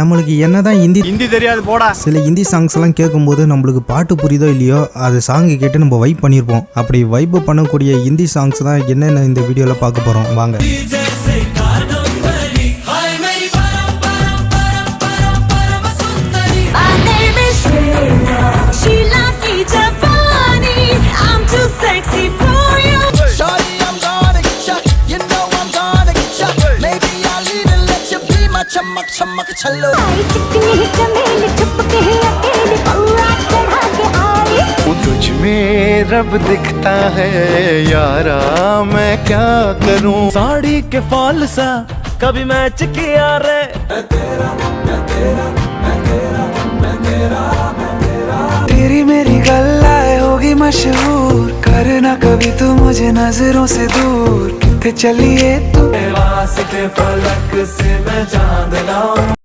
நம்மளுக்கு என்னதான் ஹிந்தி தெரியாது போடா. சில ஹிந்தி சாங்ஸ் எல்லாம் கேட்கும்போது நம்மளுக்கு பாட்டு புரியுதோ இல்லையோ அது சாங்கு கேட்டு நம்ம வைப் பண்ணியிருப்போம். அப்படி வைப் பண்ணக்கூடிய ஹிந்தி சாங்ஸ் தான் என்னென்ன இந்த வீடியோவில் பார்க்க போகிறோம் வாங்க. चमक चमक छल्लो तुझ में रब दिखता है यारा, मैं क्या करूं। साड़ी के फॉल सा कभी मैच किया रे। तेरी मेरी गल्लाए होगी मशहूर, करना कभी तू मुझे नजरों से दूर। कितने चलिए तू वास्ते फलक से मैं चांद लाऊं।